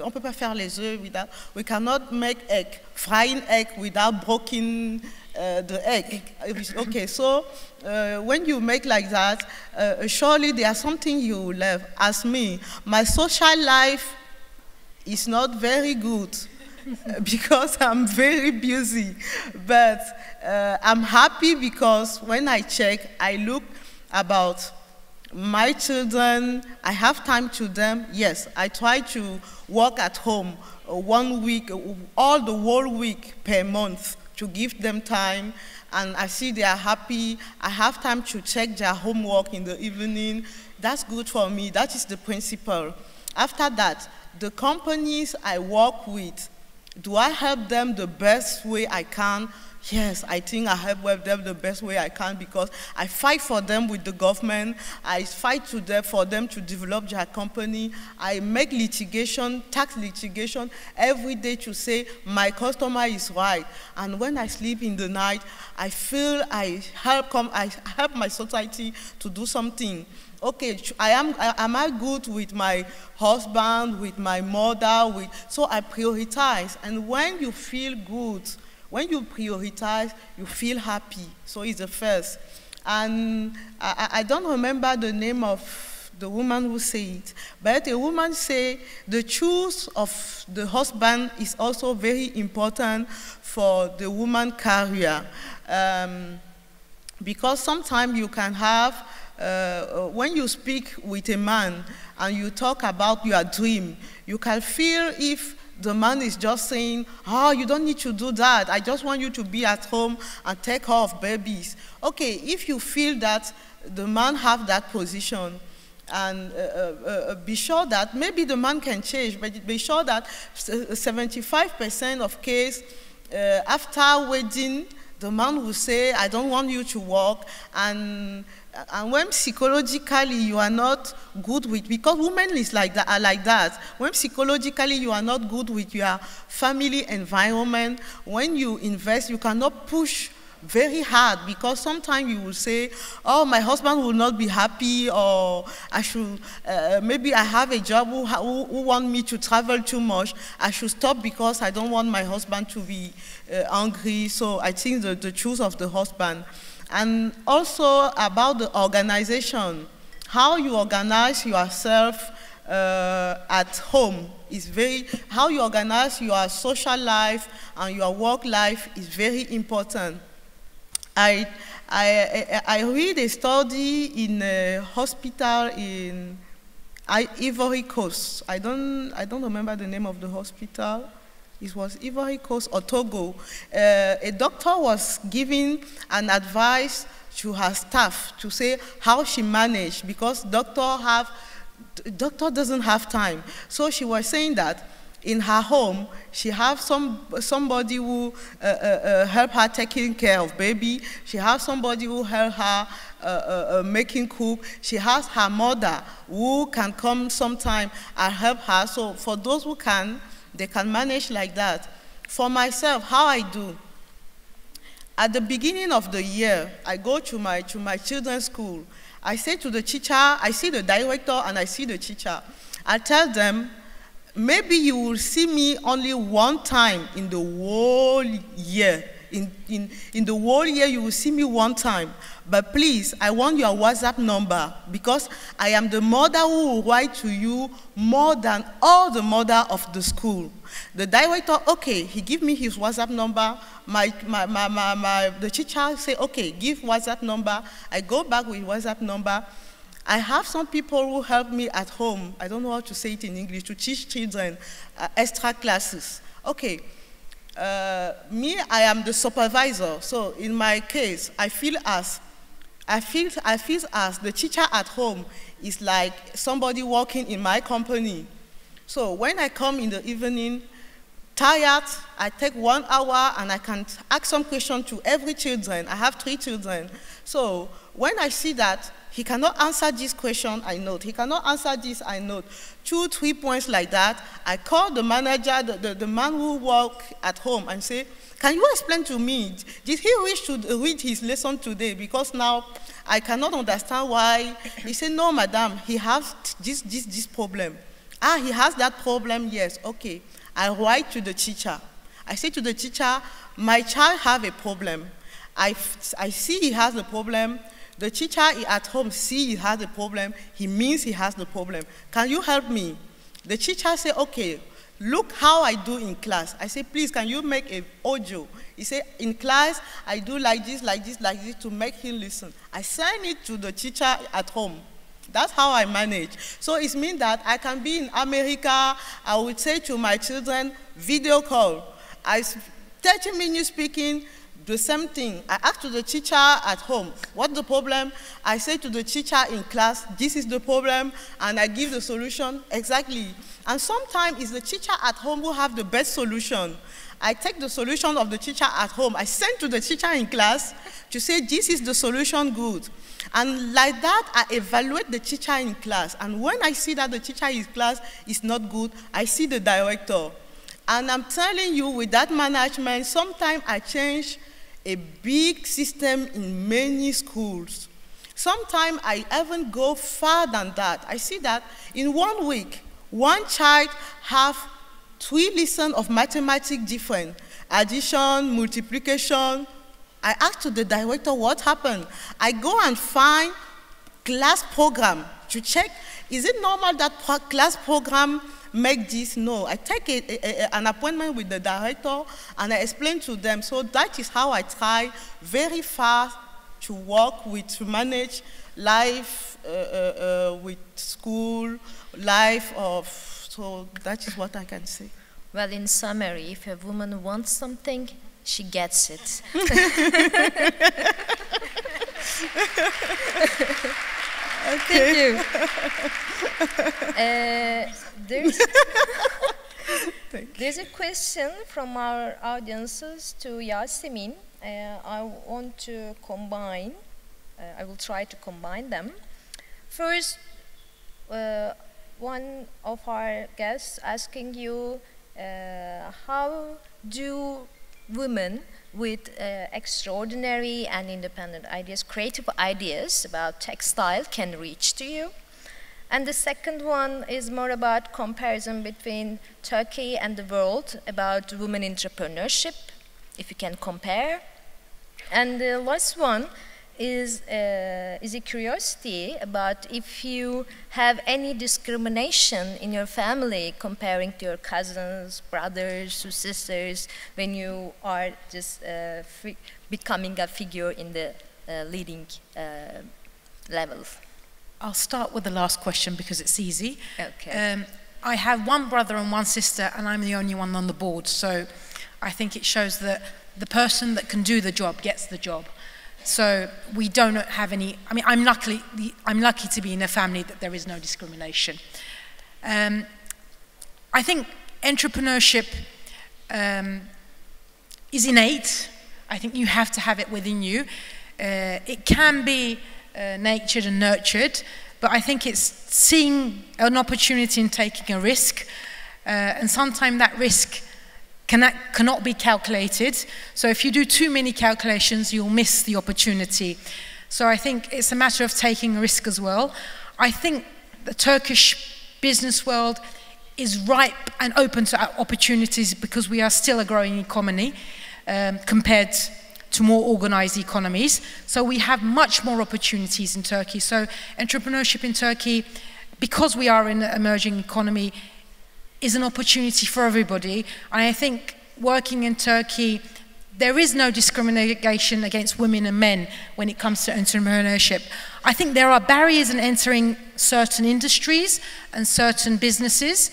on peut pas faire les œufs without, we cannot make egg, frying egg without breaking the egg. Okay, so when you make like that, surely there's something you love. As me, my social life is not very good because I'm very busy, but I'm happy because when I check, I look about my children, I have time to them. Yes, I try to work at home 1 week, all the whole week per month to give them time, and I see they are happy. I have time to check their homework in the evening. That's good for me. That is the principle. After that, the companies I work with, do I help them the best way I can? Yes, I think I help them the best way I can because I fight for them with the government. I fight for them to develop their company. I make litigation, tax litigation every day to say my customer is right. And when I sleep in the night, I feel I help my society to do something. Okay, am I good with my husband, with my mother, so I prioritize. And when you feel good, when you prioritize, you feel happy. So it's the first. And I don't remember the name of the woman who said it, but a woman said the choice of the husband is also very important for the woman career. Because sometimes you can have, when you speak with a man and you talk about your dream, you can feel if the man is just saying, oh, you don't need to do that. I just want you to be at home and take care of babies. Okay, if you feel that the man have that position, and be sure that maybe the man can change, but be sure that 75% of case after wedding, the man will say, I don't want you to work, and when psychologically you are not good with, because women is like that, are like that. When psychologically you are not good with your family environment, when you invest, you cannot push very hard because sometimes you will say, oh, my husband will not be happy, or I should, maybe I have a job who want me to travel too much. I should stop because I don't want my husband to be angry. So I think the choice of the husband. And also about the organization, how you organize yourself at home is how you organize your social life and your work life is very important. I read a study in a hospital in Ivory Coast. I don't remember the name of the hospital. It was Ivory Coast or Togo. A doctor was giving an advice to her staff to say how she managed because doctor doesn't have time. So she was saying that in her home, she has somebody who help her taking care of baby. She has somebody who help her making cook. She has her mother who can come sometime and help her. So for those who can, they can manage like that. For myself, how I do, at the beginning of the year, I go to my children's school. I say to the teacher, I see the director and I see the teacher. I tell them, maybe you will see me only one time in the whole year. In the whole year, you will see me one time. But please, I want your WhatsApp number because I am the mother who will write to you more than all the mother of the school. The director, okay, he give me his WhatsApp number. The teacher say, okay, give WhatsApp number. I go back with WhatsApp number. I have some people who help me at home. I don't know how to say it in English, to teach children extra classes. Okay. Me, I am the supervisor. So in my case, I feel as the teacher at home is like somebody working in my company. So when I come in the evening, tired, I take 1 hour and I can ask some question to every children. I have 3 children. So when I see that He cannot answer this question, I note. He cannot answer this, I note. 2, 3 points like that. I call the manager, the man who work at home, and say, can you explain to me, did he wish to read his lesson today? Because now I cannot understand why. He said, no, madam, he has this problem. Ah, he has that problem, yes, okay. I write to the teacher. I say to the teacher, my child have a problem. I see he has a problem. The teacher at home see he has a problem. He means he has the problem. Can you help me? The teacher say, okay, look how I do in class. I say, please, can you make an audio? He said, in class, I do like this, like this, like this to make him listen. I send it to the teacher at home. That's how I manage. So it means that I can be in America. I would say to my children, video call. 30 minutes speaking, the same thing. I ask to the teacher at home, what's the problem? I say to the teacher in class, this is the problem, and I give the solution exactly. And sometimes it's the teacher at home who have the best solution. I take the solution of the teacher at home, I send to the teacher in class to say, this is the solution good. And like that, I evaluate the teacher in class. And when I see that the teacher in class is not good, I see the director. And I'm telling you, with that management, sometimes I change a big system in many schools. Sometimes I even go further than that. I see that in 1 week, one child have 3 lessons of mathematics different, addition, multiplication. I ask to the director what happened. I go and find class program to check, is it normal that class program make this? No. I take an appointment with the director and I explain to them. So that is how I try very fast to work with, to manage life with school, life of, so that is what I can say. Well, in summary, if a woman wants something, she gets it. Okay. Thank you. There's a question from our audiences to Yasemin. I want to combine, I will try to combine them. First, one of our guests asking you, how do women with extraordinary and independent ideas, creative ideas about textile can reach to you? And the second one is more about comparison between Turkey and the world, about women entrepreneurship, if you can compare. And the last one is a curiosity about if you have any discrimination in your family comparing to your cousins, brothers, or sisters when you are just becoming a figure in the leading level. I'll start with the last question because it's easy. Okay. I have one brother and one sister, and I'm the only one on the board. So I think it shows that the person that can do the job gets the job. So we don't have any, I mean, I'm lucky to be in a family that there is no discrimination. I think entrepreneurship is innate. I think you have to have it within you. It can be nurtured and nurtured, but I think it's seeing an opportunity and taking a risk, and sometimes that risk cannot be calculated. So if you do too many calculations, you'll miss the opportunity. So I think it's a matter of taking a risk as well. I think the Turkish business world is ripe and open to opportunities because we are still a growing economy compared to more organized economies. So we have much more opportunities in Turkey. So entrepreneurship in Turkey, because we are in an emerging economy, is an opportunity for everybody. And I think working in Turkey, there is no discrimination against women and men when it comes to entrepreneurship. I think there are barriers in entering certain industries and certain businesses.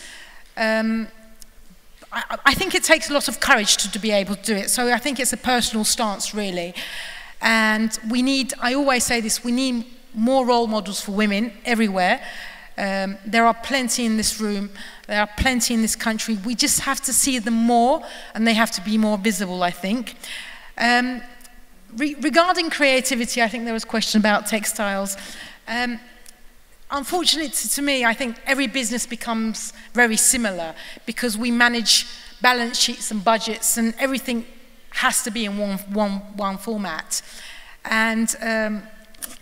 I think it takes a lot of courage to be able to do it. So I think it's a personal stance, really. And we need, I always say this, we need more role models for women everywhere. There are plenty in this room, there are plenty in this country. We just have to see them more, and they have to be more visible, I think. Regarding creativity, I think there was a question about textiles. Unfortunately to me, I think every business becomes very similar because we manage balance sheets and budgets, and everything has to be in one format. And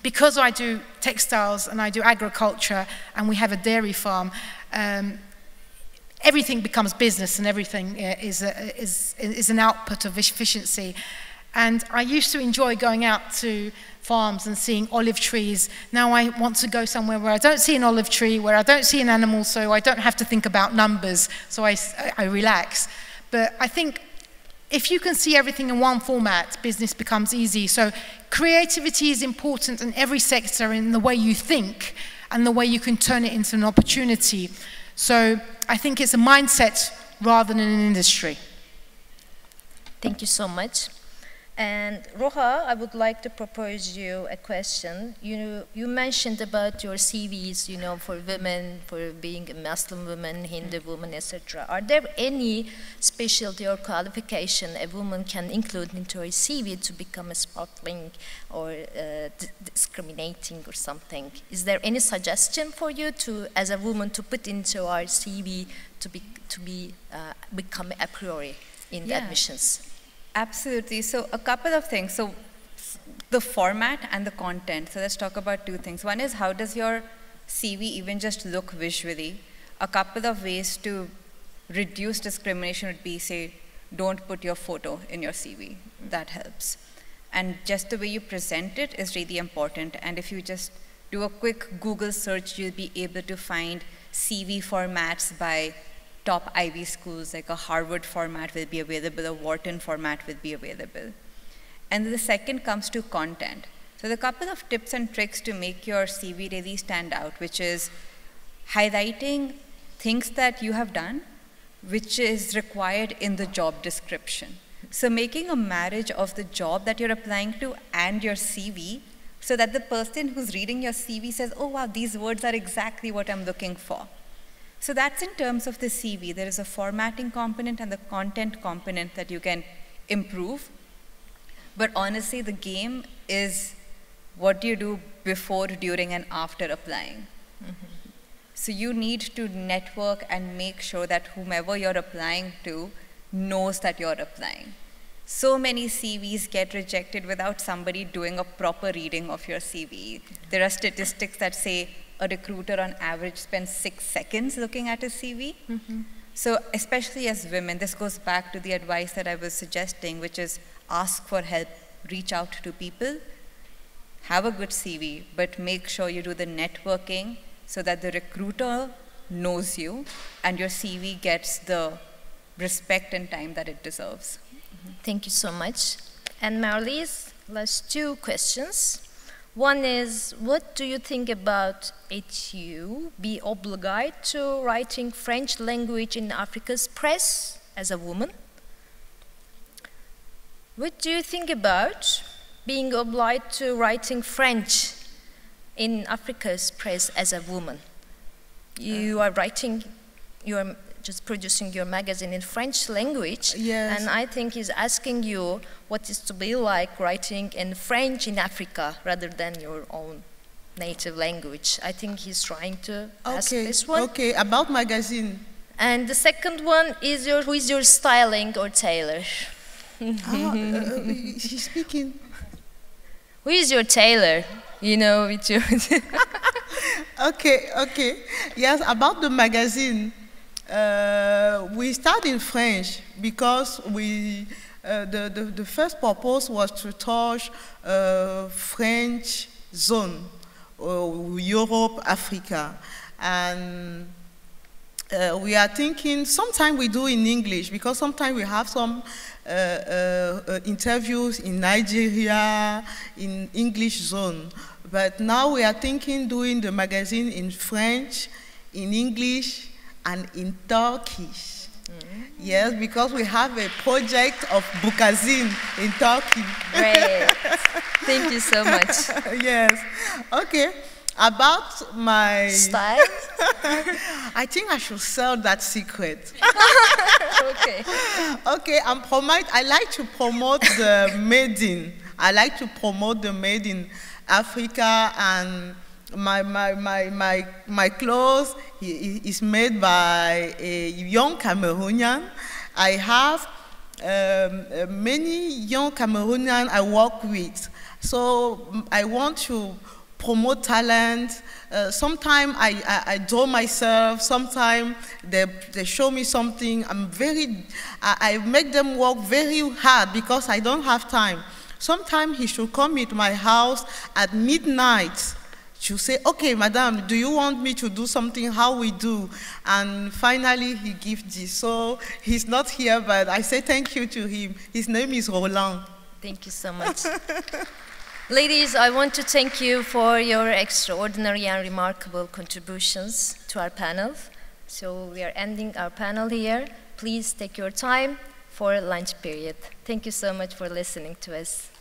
because I do textiles and I do agriculture and we have a dairy farm, everything becomes business, and everything is an output of efficiency. And I used to enjoy going out to farms and seeing olive trees. Now I want to go somewhere where I don't see an olive tree, where I don't see an animal, so I don't have to think about numbers, so I relax. But I think if you can see everything in one format, business becomes easy. So creativity is important in every sector, in the way you think and the way you can turn it into an opportunity. So I think it's a mindset rather than an industry. Thank you so much. And Roha, I would like to propose you a question. You mentioned about your CVs, for women, for being a Muslim woman, Hindu woman, etc. Are there any specialty or qualification a woman can include into her CV to become a sparkling or discriminating or something? Is there any suggestion for you to, as a woman, to put into our CV to become a priori in the admissions? Absolutely. So a couple of things. So the format and the content. So let's talk about two things. One is, how does your CV even just look visually? A couple of ways to reduce discrimination would be, say, don't put your photo in your CV. That helps. And just the way you present it is really important. And if you just do a quick Google search, you'll be able to find CV formats by top Ivy schools, like a Harvard format will be available, a Wharton format will be available. And the second comes to content. So the couple of tips and tricks to make your CV really stand out, which is highlighting things that you have done, which is required in the job description. So making a marriage of the job that you're applying to and your CV, so that the person who's reading your CV says, oh wow, these words are exactly what I'm looking for. So that's in terms of the CV. There is a formatting component and the content component that you can improve. But honestly, the game is what do you do before, during, and after applying. Mm-hmm. So you need to network and make sure that whomever you're applying to knows that you're applying. So many CVs get rejected without somebody doing a proper reading of your CV. There are statistics that say a recruiter on average spends 6 seconds looking at a CV. Mm-hmm. So especially as women, this goes back to the advice that I was suggesting, which is ask for help, reach out to people, have a good CV, but make sure you do the networking so that the recruiter knows you and your CV gets the respect and time that it deserves. Mm-hmm. Thank you so much. And Marlies, last 2 questions. One is, what do you think about HU be obliged to writing French language in Africa's press as a woman? What do you think about being obliged to writing French in Africa's press as a woman? You are writing, you are just producing your magazine in French language, yes. And I think he's asking you what is to be like writing in French in Africa rather than your own native language. I think he's trying to ask this one. Okay, about magazine. And the second one is who is your styling or tailor? She's speaking. Who is your tailor? With your Okay. Yes, about the magazine. We start in French because the first purpose was to touch French zone, Europe, Africa, and we are thinking sometimes we do in English because sometimes we have some interviews in Nigeria, in English zone, but now we are thinking doing the magazine in French, in English, and in Turkish. Mm-hmm. Yes, because we have a project of Bukazin in Turkey. Great. Thank you so much. Yes. Okay. About my style? I think I should sell that secret. Okay. Okay, I like to promote the made in. I like to promote the made in Africa and my clothes is made by a young Cameroonian. I have many young Cameroonians I work with. So I want to promote talent. Sometimes I draw myself, sometimes they show me something. I make them work very hard because I don't have time. Sometimes he should come into my house at midnight to say, okay, madam, do you want me to do something? How we do? And finally, he gives this. So he's not here, but I say thank you to him. His name is Roland. Thank you so much. Ladies, I want to thank you for your extraordinary and remarkable contributions to our panel. So we are ending our panel here. Please take your time for lunch period. Thank you so much for listening to us.